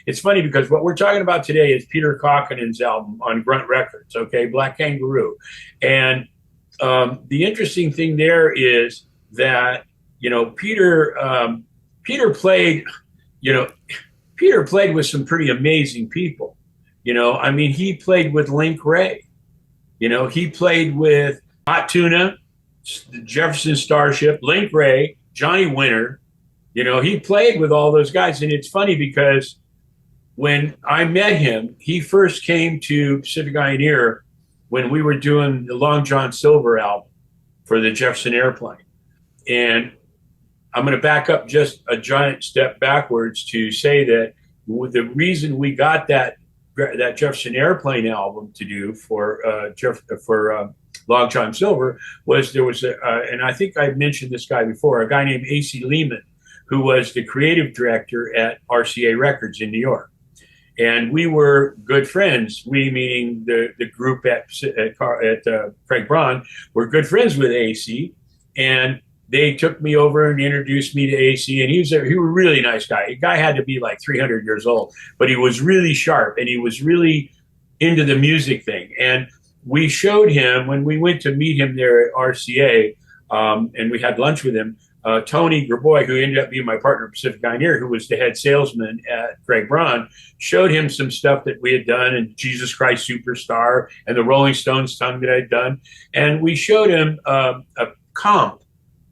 it's funny because what we're talking about today is Peter Kaukonen's album on Grunt Records, okay, Black Kangaroo. And the interesting thing there is that, Peter played, you know, Peter played with some pretty amazing people. I mean, he played with Link Ray. He played with Hot Tuna, the Jefferson Starship, Link Ray, Johnny Winter. He played with all those guys. And it's funny because when I met him, he first came to Pacific Pioneer when we were doing the Long John Silver album for the Jefferson Airplane. And I'm going to back up just a giant step backwards to say that the reason we got that Jefferson Airplane album to do for Long John Silver was there was and I think I mentioned this guy before, a guy named A.C. Lehman, who was the creative director at RCA Records in New York. And we were good friends. We, meaning the group at Craig Braun, were good friends with AC. And they took me over and introduced me to AC. And he was a really nice guy. The guy had to be like 300 years old, but he was really sharp and he was really into the music thing. And we showed him when we went to meet him there at RCA, and we had lunch with him. Tony Graboy, who ended up being my partner at Pacific Pioneer, who was the head salesman at Craig Braun, showed him some stuff that we had done, and Jesus Christ Superstar and the Rolling Stones song that I'd done. And we showed him a comp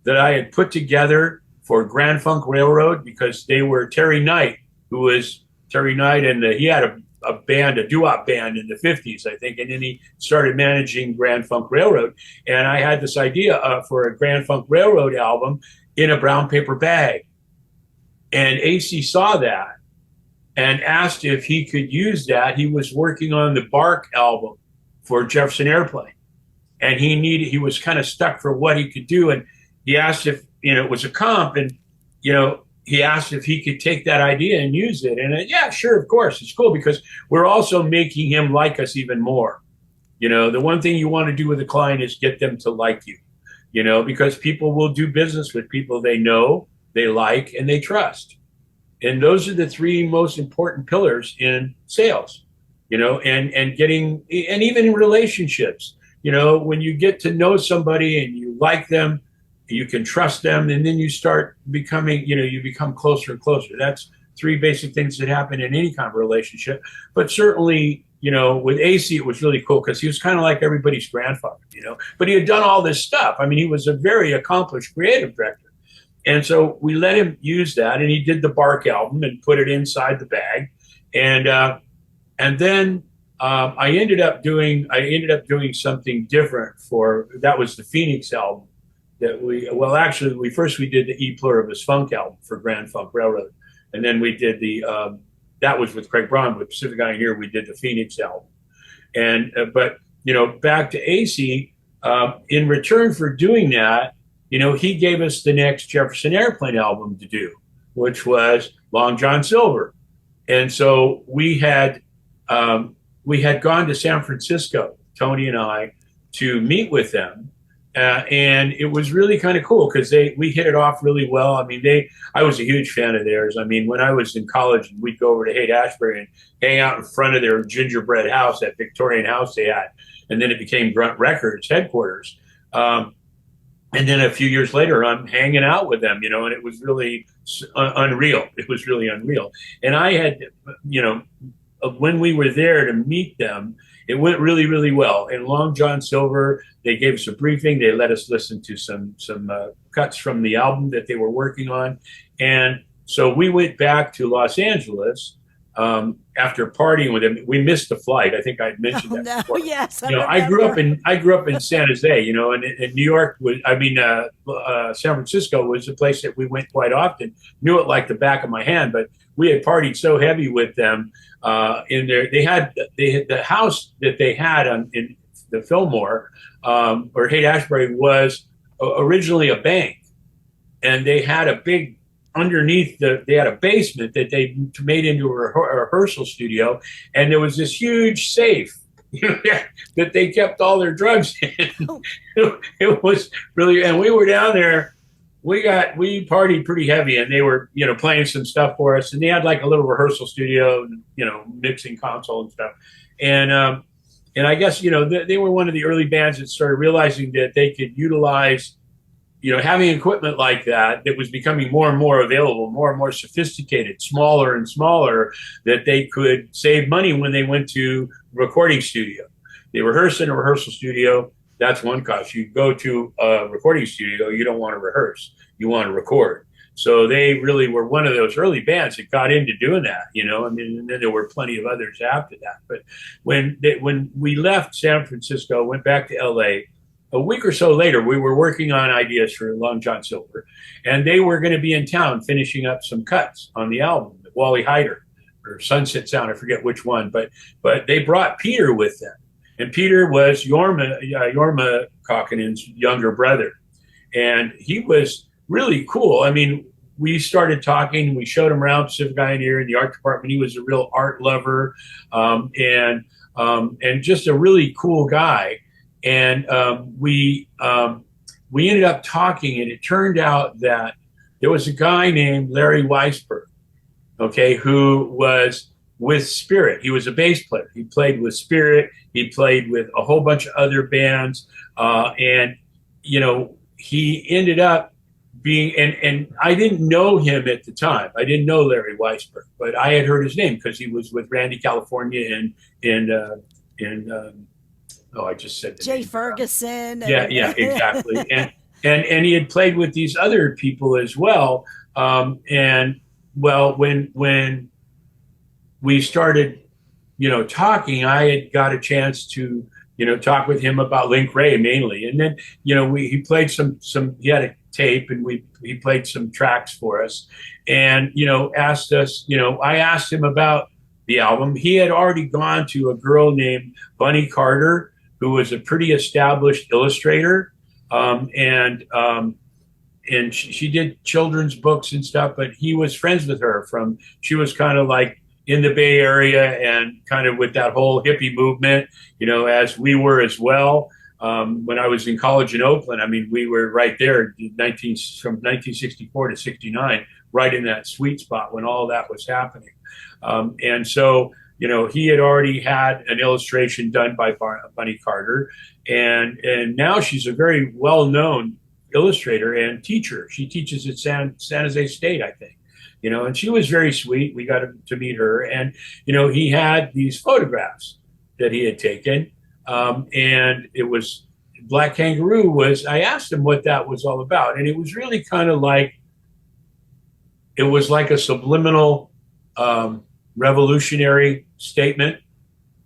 that I had put together for Grand Funk Railroad, because they were Terry Knight, and he had a band, a doo-wop band in the 50s, I think, and then he started managing Grand Funk Railroad. And I had this idea for a Grand Funk Railroad album in a brown paper bag. And AC saw that and asked if he could use that. He was working on the Bark album for Jefferson Airplane. And he was kind of stuck for what he could do. And he asked if, it was a comp, and, he asked if he could take that idea and use it. And yeah, sure, of course, it's cool, because we're also making him like us even more. The one thing you want to do with a client is get them to like you. Because people will do business with people they know, they like, and they trust. And those are the three most important pillars in sales, and getting, and even in relationships, when you get to know somebody and you like them, you can trust them, and then you start becoming, you become closer and closer. That's three basic things that happen in any kind of relationship. But certainly, with AC, it was really cool because he was kind of like everybody's grandfather, but he had done all this stuff. I mean, he was a very accomplished creative director. And so we let him use that, and he did the Bark album and put it inside the bag. And then I ended up doing something different that was the Phoenix album that we did the E Pluribus Funk album for Grand Funk Railroad. And then we did that was with Craig Braun. With Pacific Pioneer, we did the Phoenix album. And but back to AC, in return for doing that, he gave us the next Jefferson Airplane album to do, which was Long John Silver. And so we had gone to San Francisco, Tony and I, to meet with them. And it was really kind of cool because we hit it off really well. I mean, I was a huge fan of theirs. I mean, when I was in college, we'd go over to Haight-Ashbury and hang out in front of their gingerbread house, that Victorian house they had. And then it became Grunt Records headquarters. And then a few years later, I'm hanging out with them, and it was really unreal. It was really unreal. And I had, when we were there to meet them, it went really, really well. And Long John Silver, they gave us a briefing. They let us listen to some cuts from the album that they were working on. And so we went back to Los Angeles after partying with them. We missed the flight. I think I mentioned that before. Yes, I grew up in San Jose, and New York San Francisco was a place that we went quite often. Knew it like the back of my hand, but we had partied so heavy with them in there. They had the house that they had in the Fillmore or Haight-Ashbury was originally a bank, and they had a big underneath they had a basement that they made into a rehearsal studio, and there was this huge safe that they kept all their drugs in. It was really, and we were down there we partied pretty heavy, and they were, playing some stuff for us, and they had like a little rehearsal studio, and, mixing console and stuff. And I guess, they were one of the early bands that started realizing that they could utilize, having equipment like that was becoming more and more available, more and more sophisticated, smaller and smaller, that they could save money when they went to recording studio. They rehearse in a rehearsal studio. That's one cost. You go to a recording studio, you don't want to rehearse, you want to record. So they really were one of those early bands that got into doing that, I mean, and then there were plenty of others after that. But when we left San Francisco, went back to LA, a week or so later, we were working on ideas for Long John Silver, and they were going to be in town finishing up some cuts on the album, Wally Heider or Sunset Sound, I forget which one, but they brought Peter with them. And Peter was Jorma Kaukonen's younger brother. And he was really cool. I mean, we started talking, we showed him around Pacific Pioneer in the art department. He was a real art lover, and just a really cool guy. And we ended up talking, and it turned out that there was a guy named Larry Weisberg, okay, who was with Spirit. He was a bass player. He played with Spirit. He played with a whole bunch of other bands. And, he ended up being, and I didn't know him at the time. I didn't know Larry Weisberg, but I had heard his name because he was with Randy California and I just said Jay Ferguson. Yeah, exactly. And he had played with these other people as well. And well, when we started, talking, I had got a chance to, talk with him about Link Ray mainly. And then, he played he had a tape, and he played some tracks for us, and, asked us, I asked him about the album. He had already gone to a girl named Bunny Carter, who was a pretty established illustrator. And she did children's books and stuff, but he was friends with her she was kind of like in the Bay Area and kind of with that whole hippie movement, as we were as well. When I was in college in Oakland, I mean, we were right there from 1964 to 69, right in that sweet spot when all that was happening. And so, he had already had an illustration done by Bunny Carter, and now she's a very well-known illustrator and teacher. She teaches at San Jose State, I think, and she was very sweet. We got to meet her, and, he had these photographs that he had taken, and it was Black Kangaroo I asked him what that was all about, and it was really kind of like, it was like a subliminal, revolutionary statement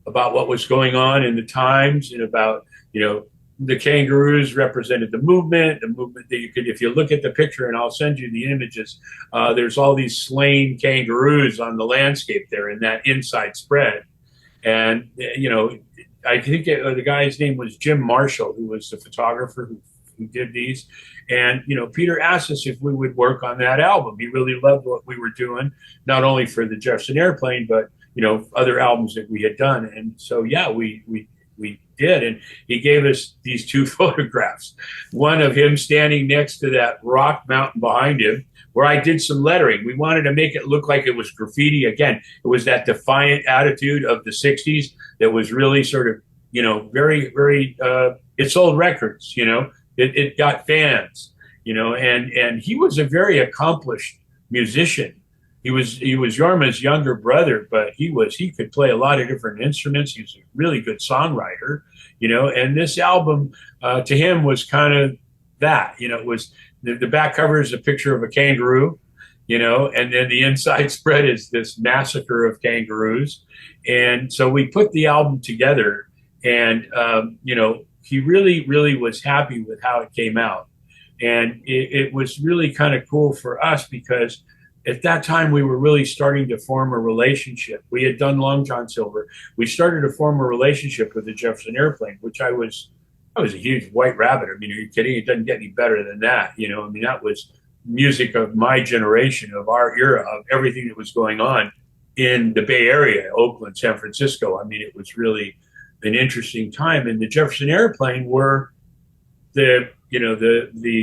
about what was going on in the times, and about, the kangaroos represented the movement that you could, if you look at the picture, and I'll send you the images, there's all these slain kangaroos on the landscape there in that inside spread. And, I think the guy's name was Jim Marshall, who was the photographer who did these. And, Peter asked us if we would work on that album. He really loved what we were doing, not only for the Jefferson Airplane, but, other albums that we had done. And so, yeah, we did. And he gave us these two photographs, one of him standing next to that rock mountain behind him, where I did some lettering. We wanted to make it look like it was graffiti. Again, it was that defiant attitude of the 60s that was really sort of, very, very, it sold records, it got fans, and he was a very accomplished musician. He was Jorma's younger brother, but he could play a lot of different instruments. He was a really good songwriter, and this album to him was kind of that, it was the back cover is a picture of a kangaroo, and then the inside spread is this massacre of kangaroos. And so we put the album together, and, he really, really was happy with how it came out. And it was really kind of cool for us, because at that time we were really starting to form a relationship. We had done Long John Silver. We started to form a relationship with the Jefferson Airplane, which I was a huge White Rabbit. I mean, are you kidding? It doesn't get any better than that. I mean, that was music of my generation, of our era, of everything that was going on in the Bay Area, Oakland, San Francisco. I mean, it was really an interesting time. And the Jefferson Airplane were the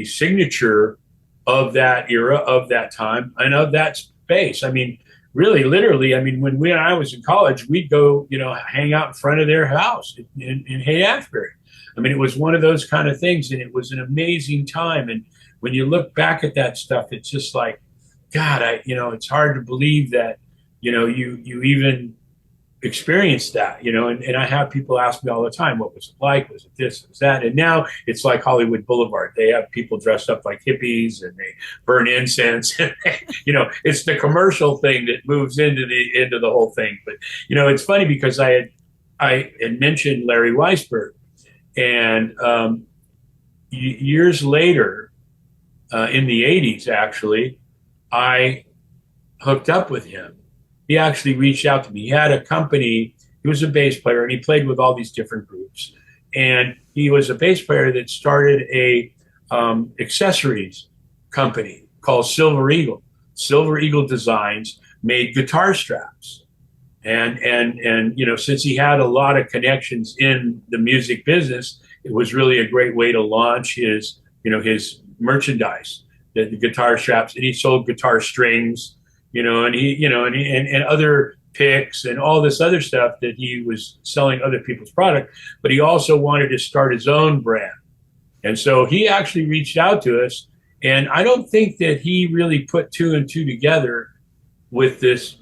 signature of that era, of that time, and of that space. I mean, really, literally, I mean, when I was in college, we'd go, hang out in front of their house in Haight-Ashbury. I mean, it was one of those kind of things, and it was an amazing time. And when you look back at that stuff, it's just like, God, it's hard to believe that, you even experienced that, and I have people ask me all the time, what was it like? Was it this? Was that? And now it's like Hollywood Boulevard. They have people dressed up like hippies and they burn incense. It's the commercial thing that moves into the whole thing. But, it's funny because I had mentioned Larry Weisberg, and years later, in the 80s, actually, I hooked up with him. He actually reached out to me. He had a company. He was a bass player, and he played with all these different groups. And he was a bass player that started a accessories company called Silver Eagle. Silver Eagle Designs made guitar straps. And since he had a lot of connections in the music business, it was really a great way to launch his merchandise, the guitar straps. And he sold guitar strings, and other picks and all this other stuff that he was selling other people's product. But he also wanted to start his own brand. And so he actually reached out to us. And I don't think that he really put two and two together with this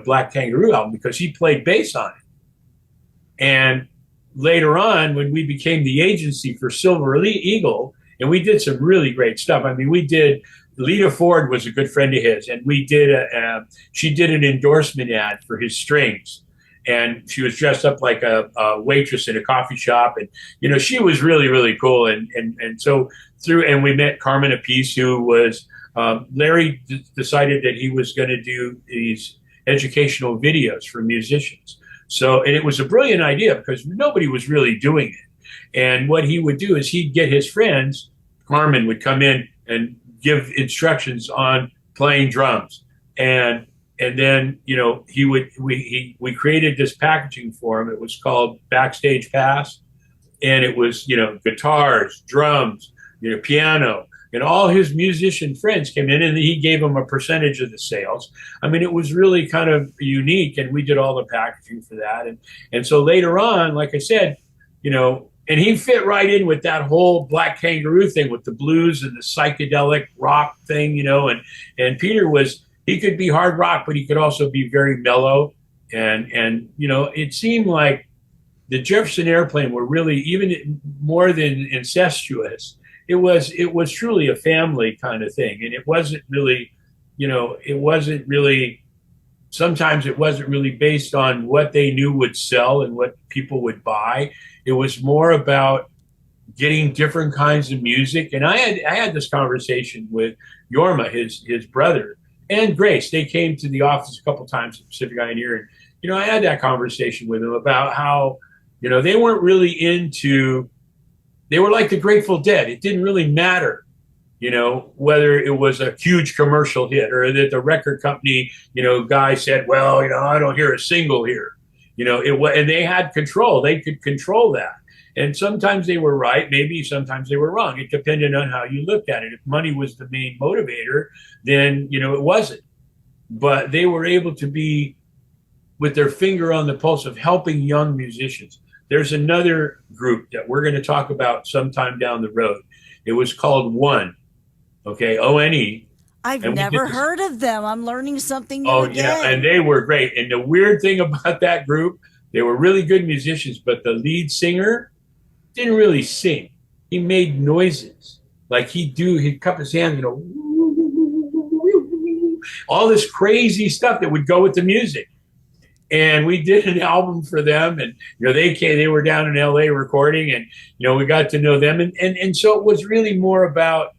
Black Kangaroo album, because he played bass on it. And later on, when we became the agency for Silver Eagle, and we did some really great stuff. I mean, Lita Ford was a good friend of his, and we did she did an endorsement ad for his strings, and she was dressed up like a waitress in a coffee shop, and she was really, really cool, and so and we met Carmen Appice, who was Larry decided that he was going to do these educational videos for musicians. So, and it was a brilliant idea because nobody was really doing it. And what he would do is he'd get his friends. Carmen would come in and give instructions on playing drums, and then we created this packaging for him. It was called Backstage Pass, and it was guitars, drums, piano, and all his musician friends came in, and he gave them a percentage of the sales. I mean, it was really kind of unique, and we did all the packaging for that. And so later on, like I said, and he fit right in with that whole Black Kangaroo thing with the blues and the psychedelic rock thing, and Peter he could be hard rock, but he could also be very mellow. And it seemed like the Jefferson Airplane were really, even more than incestuous, it was truly a family kind of thing. And it wasn't really, sometimes it wasn't really based on what they knew would sell and what people would buy. It was more about getting different kinds of music. And I had this conversation with Yorma, his brother, and Grace. They came to the office a couple times at Pacific Pioneer. And, I had that conversation with them about how, they weren't really they were like the Grateful Dead. It didn't really matter, whether it was a huge commercial hit or that the record company, guy said, well, I don't hear a single here. And they had control. They could control that. And sometimes they were right. Maybe sometimes they were wrong. It depended on how you looked at it. If money was the main motivator, then, it wasn't. But they were able to be with their finger on the pulse of helping young musicians. There's another group that we're going to talk about sometime down the road. It was called One, okay, O-N-E. I've never heard of them. I'm learning something new again. Yeah, and they were great. And the weird thing about that group, they were really good musicians, but the lead singer didn't really sing. He made noises. Like he'd cup his hands, all this crazy stuff that would go with the music. And we did an album for them, and they were down in LA recording, and we got to know them, and so it was really more about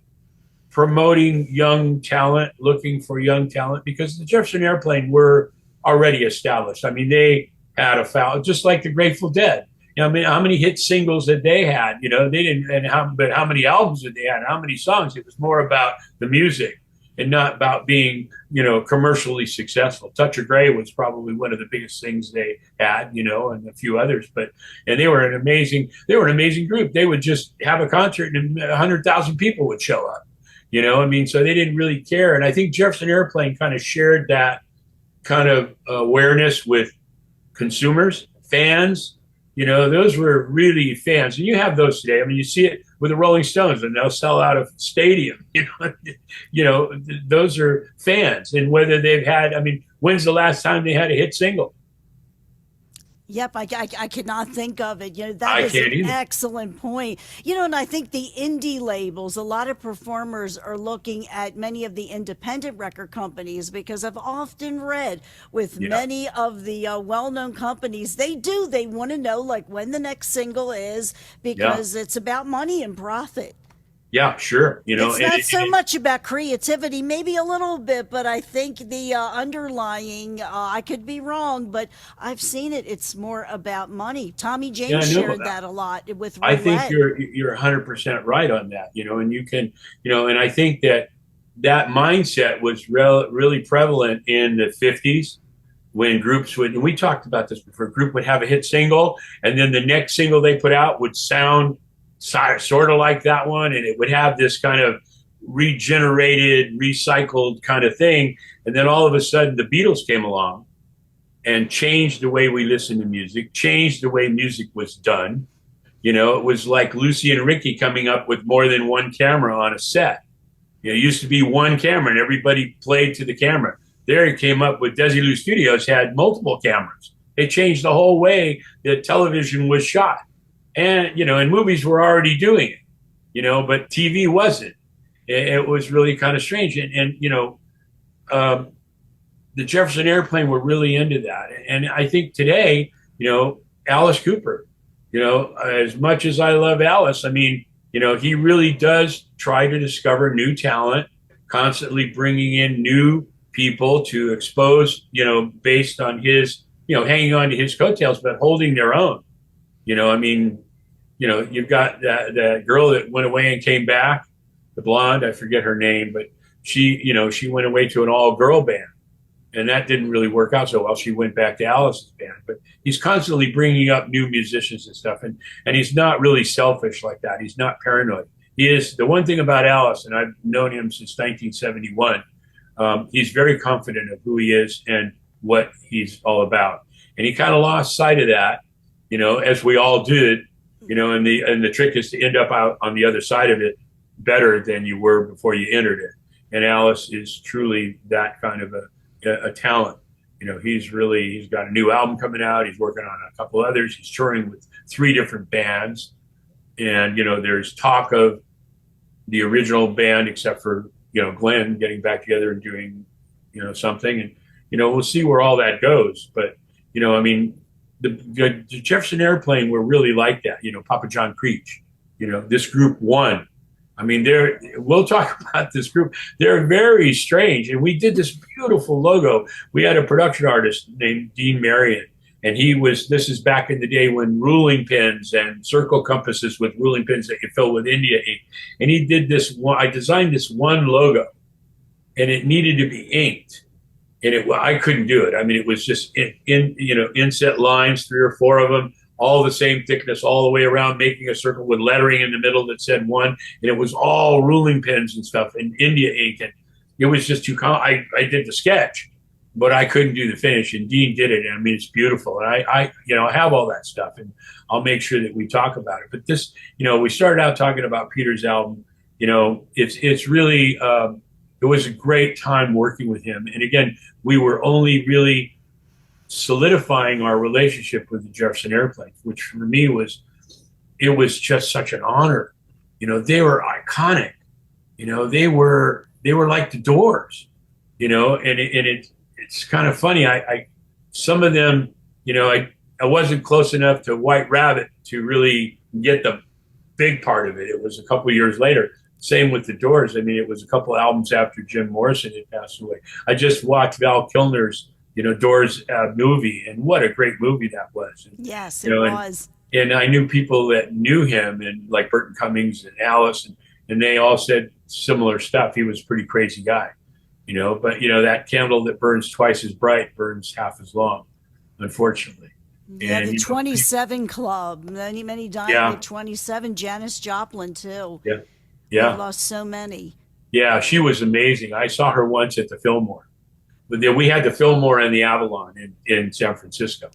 promoting young talent, looking for young talent, because the Jefferson Airplane were already established. I mean, they had just like the Grateful Dead. I mean, how many hit singles that they had? They didn't, but how many albums did they have? How many songs? It was more about the music and not about being, commercially successful. Touch of Grey was probably one of the biggest things they had, and a few others. And they were an amazing group. They would just have a concert and 100,000 people would show up. I mean, so they didn't really care. And I think Jefferson Airplane kind of shared that kind of awareness with consumers, fans. Those were really fans, and you have those today. I mean, you see it with the Rolling Stones, and they'll sell out a stadium. Those are fans, and whether they've had. I mean, when's the last time they had a hit single? Yep, I could not think of it. That I is an can't either. excellent point. And I think the indie labels, a lot of performers are looking at many of the independent record companies because I've often read with Yeah, many of the well-known companies, they want to know like when the next single is yeah, because it's about money and profit. yeah, sure. It's not so much about creativity, maybe a little bit, but I think the underlying, I could be wrong, but I've seen it. It's more about money. Tommy Yeah, James I know shared that. that a lot with I think Roulette. you're 100% right on that. And you can, and I think that mindset was really prevalent in the 50s when groups would, and we talked about this before, a group would have a hit single, and then the next single they put out would sound sort of like that one, and it would have this kind of regenerated, recycled kind of thing. And then all of a sudden, the Beatles came along and changed the way we listen to music, changed the way music was done. It was like Lucy and Ricky coming up with more than one camera on a set. It used to be one camera and everybody played to the camera. There he came up with Desilu Studios had multiple cameras. They changed the whole way that television was shot. And movies were already doing it, but TV wasn't. It was really kind of strange. Um, the Jefferson Airplane were really into that. And I think today, Alice Cooper, as much as I love Alice, I mean, he really does try to discover new talent, constantly bringing in new people to expose, based on his, hanging on to his coattails, but holding their own. I mean, you've got the girl that went away and came back, the blonde, I forget her name, but she went away to an all girl band, and that didn't really work out so well. She went back to Alice's band, but he's constantly bringing up new musicians and stuff, and he's not really selfish like that. He's not paranoid. He is the one thing about Alice, and I've known him since 1971. He's very confident of who he is and what he's all about, and he kind of lost sight of that, as we all did, and the trick is to end up out on the other side of it better than you were before you entered it. And Alice is truly that kind of a talent. He's got a new album coming out. He's working on a couple others. He's touring with 3 different bands. And, there's talk of the original band, except for, Glenn getting back together and doing, something. And, we'll see where all that goes. But, I mean, the Jefferson Airplane were really like that. Papa John Creech, this group won. I mean, we'll talk about this group. They're very strange. And we did this beautiful logo. We had a production artist named Dean Marion. And this is back in the day when ruling pens and circle compasses with ruling pens that you fill with India ink. And he did this one, I designed this one logo, and it needed to be inked. And I couldn't do it. I mean, it was just inset lines, 3 or 4 of them, all the same thickness all the way around, making a circle with lettering in the middle that said 1. And it was all ruling pens and stuff and India ink. And it was just too I did the sketch, but I couldn't do the finish. And Dean did it. And I mean, it's beautiful. And I have all that stuff, and I'll make sure that we talk about it. But this, we started out talking about Peter's album. It's really, it was a great time working with him. And again, we were only really solidifying our relationship with the Jefferson Airplane, which for me was just such an honor. They were iconic. They were like the Doors. It's kind of funny. I some of them, I wasn't close enough to White Rabbit to really get the big part of it. It was a couple of years later. Same with the Doors. I mean, it was a couple of albums after Jim Morrison had passed away. I just watched Val Kilmer's, Doors movie, and what a great movie that was. And, Yes, it was. And I knew people that knew him, and like Burton Cummings and Alice, and they all said similar stuff. He was a pretty crazy guy, But that candle that burns twice as bright burns half as long, unfortunately. Yeah, And the 27 Club. Many died yeah, at 27. Janis Joplin too. yeah, We yeah. lost so many. Yeah, she was amazing. I saw her once at the Fillmore. But then we had the Fillmore and the Avalon in San Francisco.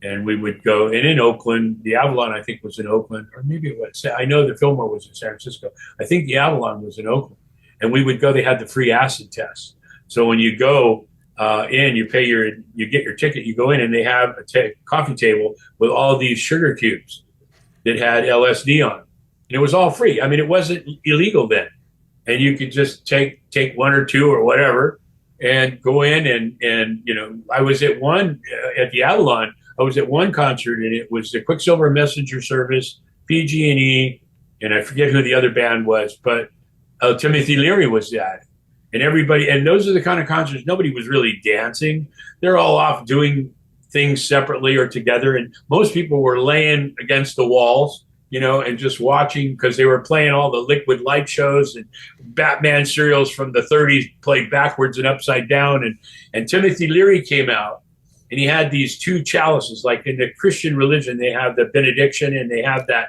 And we would go, and in Oakland, the Avalon, I think, was in Oakland, or maybe it was, I know the Fillmore was in San Francisco. I think the Avalon was in Oakland. And we would go, they had the free acid test. So when you go in, you get your ticket, you go in, and they have a coffee table with all these sugar cubes that had LSD on them. And it was all free. I mean, it wasn't illegal then. And you could just take one or two or whatever and go in and I was at one at the Avalon. I was at one concert, and it was the Quicksilver Messenger Service, PG&E, and I forget who the other band was, but Timothy Leary was that. And everybody, and those are the kind of concerts, nobody was really dancing. They're all off doing things separately or together. And most people were laying against the walls, and just watching, because they were playing all the liquid light shows and Batman serials from the 30s played backwards and upside down. And Timothy Leary came out, and he had these two chalices. Like in the Christian religion, they have the benediction, and they have that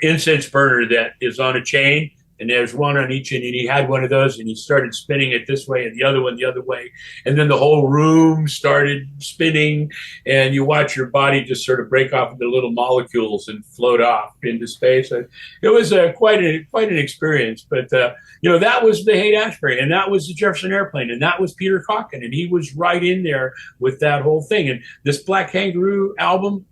incense burner that is on a chain, and there's one on each end. And he had one of those, and he started spinning it this way and the other one the other way. And then the whole room started spinning, and you watch your body just sort of break off into little molecules and float off into space. It was quite an experience. But that was the Haight-Ashbury, and that was the Jefferson Airplane, and that was Peter Kaukonen, and he was right in there with that whole thing. And this Black Kangaroo album,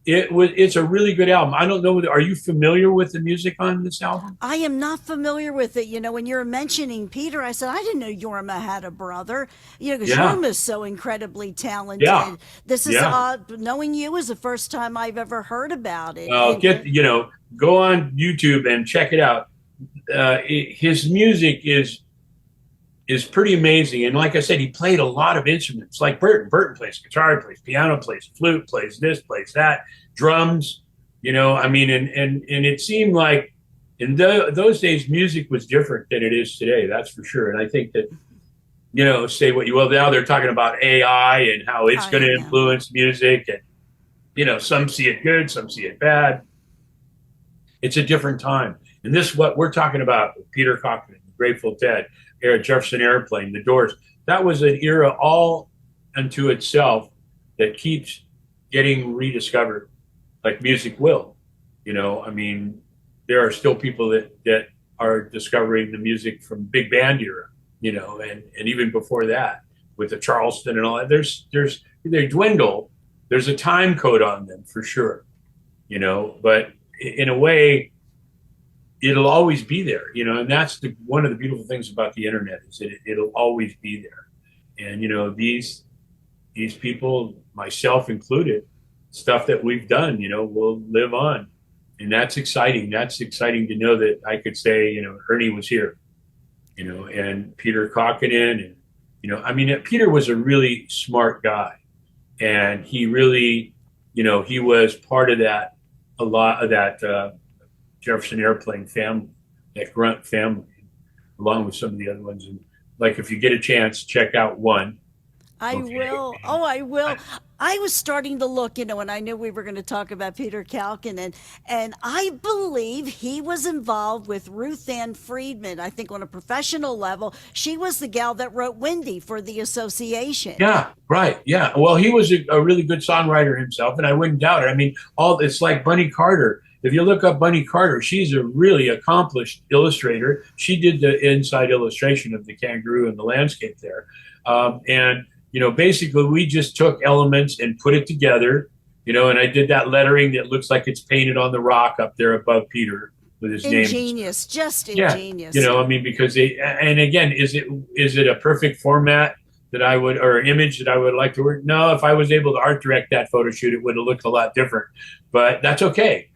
it's a really good album. I don't know. Are you familiar with the music on this album? I am not familiar with it. When you were mentioning Peter, I said, I didn't know Yorma had a brother. Because Yorma is so incredibly talented. Yeah. This is knowing you is the first time I've ever heard about it. Go on YouTube and check it out. His music is pretty amazing. And like I said, he played a lot of instruments, like Burton. Burton plays guitar, plays piano, plays flute, plays this, plays that, drums, and it seemed like in those days, music was different than it is today. That's for sure. And I think that, say what you will, now they're talking about AI and how it's going to influence music. And, some see it good, some see it bad. It's a different time. And this, what we're talking about, Peter Kaukonen, Grateful Dead, Jefferson Airplane, the Doors, that was an era all unto itself that keeps getting rediscovered, like music will. There are still people that are discovering the music from big band era, and even before that with the Charleston and all that. They dwindle. There's a time code on them for sure, but in a way, it'll always be there, and that's one of the beautiful things about the internet is that it'll always be there. And, these people, myself included, stuff that we've done, will live on. And that's exciting. That's exciting to know that I could say, Ernie was here, and Peter Kaukonen. And, Peter was a really smart guy, and he really, he was part of that, a lot of that, Jefferson Airplane family, that grunt family, along with some of the other ones. And like, if you get a chance, check out one. I will. Oh, I will. I was starting to look, and I knew we were going to talk about Peter Kaukonen, and I believe he was involved with Ruth Ann Friedman. I think on a professional level, she was the gal that wrote Wendy for the association. Yeah, right. Yeah. Well, he was a really good songwriter himself, and I wouldn't doubt it. It's like Bunny Carter. If you look up Bunny Carter, she's a really accomplished illustrator. She did the inside illustration of the kangaroo and the landscape there. Basically we just took elements and put it together, and I did that lettering that looks like it's painted on the rock up there above Peter with his name. Ingenious, just ingenious. Because and again, is it a perfect format that I would, or an image that I would like to work? No, if I was able to art direct that photo shoot, it would have looked a lot different, but that's okay.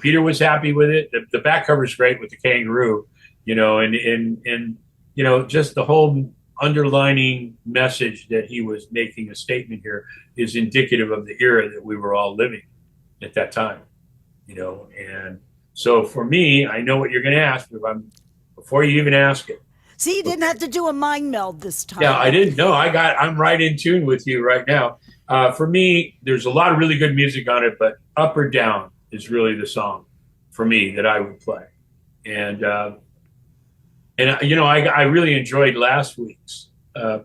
Peter was happy with it. The back cover is great with the kangaroo, and just the whole underlining message that he was making a statement here is indicative of the era that we were all living at that time, and so for me, I know what you're going to ask before you even ask it. See, you didn't have to do a mind meld this time. Yeah, I didn't know. I'm right in tune with you right now. For me, there's a lot of really good music on it, but Up or Down is really the song for me that I would play. And And I really enjoyed last week's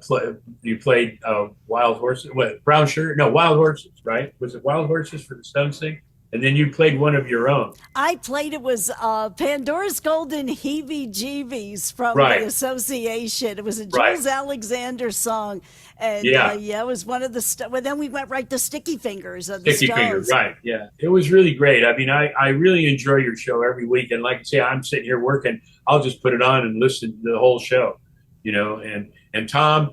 play. You played Wild Horses, what, Brown Sugar? No, Wild Horses, right? Was it Wild Horses for the Stones thing? And then you played one of your own. I played it was Pandora's Golden Heebie Jeebies from the Right, Association. It was a right. Jules Alexander song. And Yeah, yeah, it was one of the. Well, then we went right to Sticky Fingers of the Sticky Finger, Stones. right. Yeah. It was really great. I mean, I really enjoy your show every week. And like I say, I'm sitting here working. I'll just put it on and listen to the whole show, and Tom,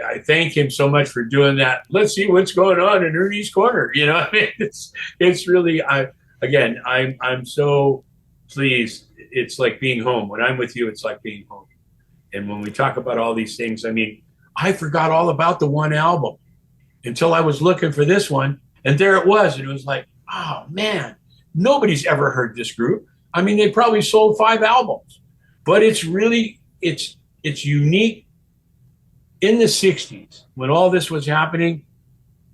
I thank him so much for doing that. Let's see what's going on in Ernie's corner. I mean, it's really, I'm so pleased. It's like being home. When I'm with you, it's like being home. And when we talk about all these things, I mean, I forgot all about the one album until I was looking for this one. And there it was. And it was like, oh man, nobody's ever heard this group. I mean, they probably sold 5 albums, but it's unique. In the 60s, when all this was happening,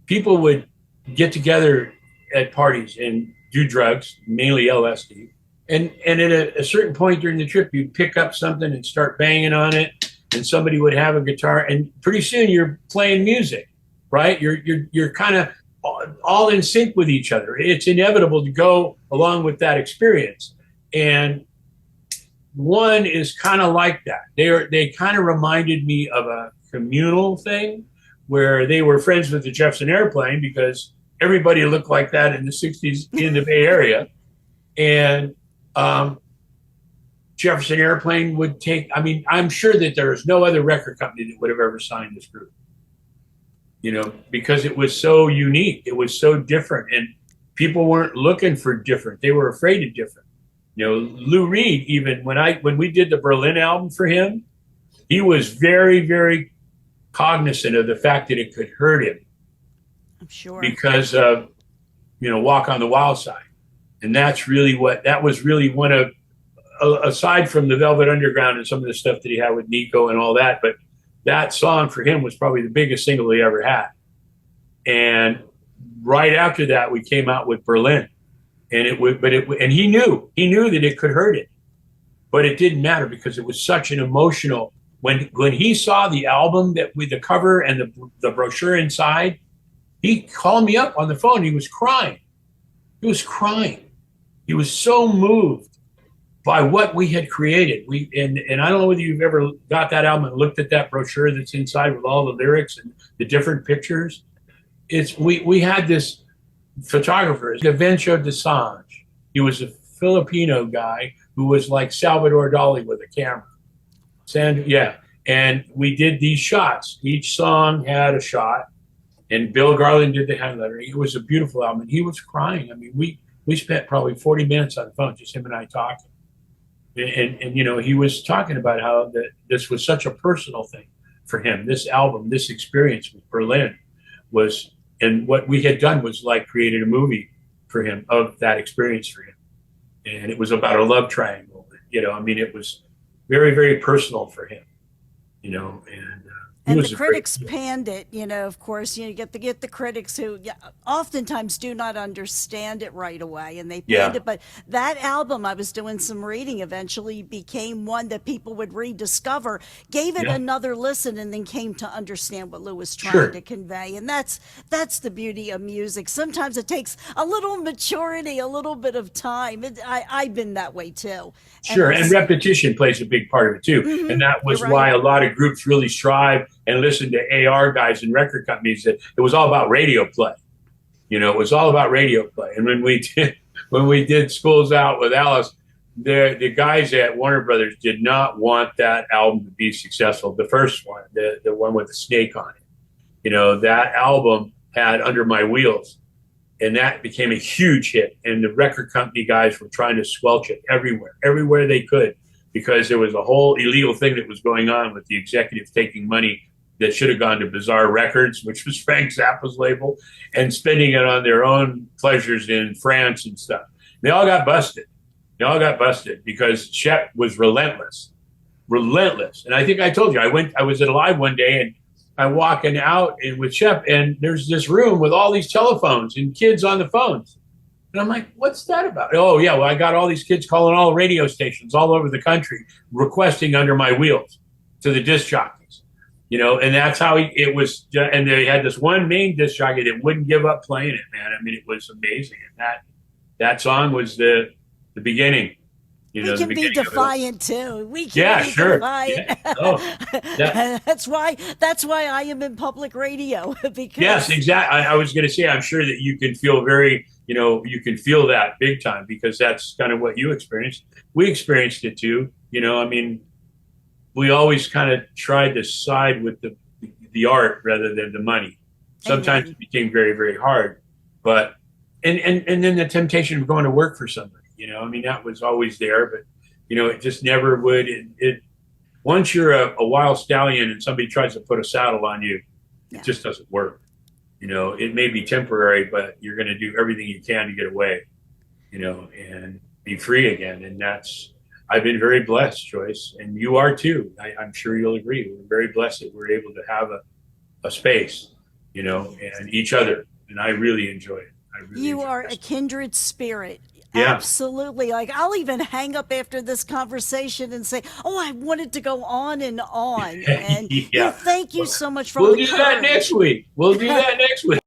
people would get together at parties and do drugs, mainly LSD. And at a certain point during the trip, you'd pick up something and start banging on it, and somebody would have a guitar, and pretty soon you're playing music, right? You're kind of all in sync with each other. It's inevitable to go along with that experience, and one is kind of like that. They kind of reminded me of a communal thing where they were friends with the Jefferson Airplane because everybody looked like that in the 60s in the Bay Area. And Jefferson Airplane would take, I mean, I'm sure that there is no other record company that would have ever signed this group, because it was so unique. It was so different. And people weren't looking for different. They were afraid of different. Lou Reed, even when we did the Berlin album for him, he was very, very cognizant of the fact that it could hurt him. I'm sure. Because of, Walk on the Wild Side. And that was really one of, aside from the Velvet Underground and some of the stuff that he had with Nico and all that, but that song for him was probably the biggest single he ever had. And right after that, we came out with Berlin. And and he knew that it could hurt it, but it didn't matter because it was such an emotional. When he saw the album that with the cover and the brochure inside, he called me up on the phone. He was crying. He was crying. He was so moved by what we had created. And I don't know whether you've ever got that album and looked at that brochure that's inside with all the lyrics and the different pictures. We had this photographer, Gavencio Desange. He was a Filipino guy who was like Salvador Dali with a camera. And we did these shots. Each song had a shot, and Bill Garland did the hand lettering. It was a beautiful album, and he was crying. I mean, we spent probably 40 minutes on the phone, just him and I talking. And he was talking about how that this was such a personal thing for him. This album, this experience with Berlin was. And what we had done was like created a movie for him of that experience for him. And it was about a love triangle. I mean, it was very, very personal for him, and And the critics panned it, of course, you get the critics who oftentimes do not understand it right away, and they panned it. But that album, I was doing some reading, eventually became one that people would rediscover, gave it another listen, and then came to understand what Lou was trying to convey. And that's the beauty of music. Sometimes it takes a little maturity, a little bit of time. I've been that way too. And repetition plays a big part of it too. Mm-hmm. And that was why a lot of groups really strive and listen to AR guys and record companies that it was all about radio play. It was all about radio play. And when we did Schools Out with Alice, the guys at Warner Brothers did not want that album to be successful. The first one, the one with the snake on it. That album had Under My Wheels, and that became a huge hit. And the record company guys were trying to squelch it everywhere they could, because there was a whole illegal thing that was going on with the executives taking money that should have gone to Bizarre Records, which was Frank Zappa's label, and spending it on their own pleasures in France and stuff. They all got busted. Because Shep was relentless. And I think I told you, I was at a live one day, and I'm walking out with Shep, and there's this room with all these telephones and kids on the phones. And I'm like, what's that about? Oh, yeah, well, I got all these kids calling all radio stations all over the country requesting Under My Wheels to the disc jockeys, and that's how it was. And they had this one main disc jockey that wouldn't give up playing it, man. I mean, it was amazing. And that song was the beginning. We The can be beginning defiant too. We can yeah, be sure. defiant. Yeah. Oh, that, That's why I am in public radio yes, because exactly. I was going to say, I'm sure that you can feel you can feel that big time because that's kind of what you experienced. We experienced it too. I mean, we always kind of tried to side with the art rather than the money. Sometimes Amen. it became very, very hard, but and then the temptation of going to work for somebody. I mean, that was always there, but it just never would. It once you're a wild stallion and somebody tries to put a saddle on you, Yeah. it just doesn't work. It may be temporary, but you're going to do everything you can to get away, and be free again. And I've been very blessed, Joyce, and you are too. I'm sure you'll agree. We're very blessed that we're able to have a space, and each other. And I really enjoy it. I really You enjoy are it. a kindred spirit. Yeah. Absolutely. Like I'll even hang up after this conversation and say, "Oh, I wanted to go on and on." And Yeah. thank you so much for all We'll the do that next courage. week. We'll do that next week.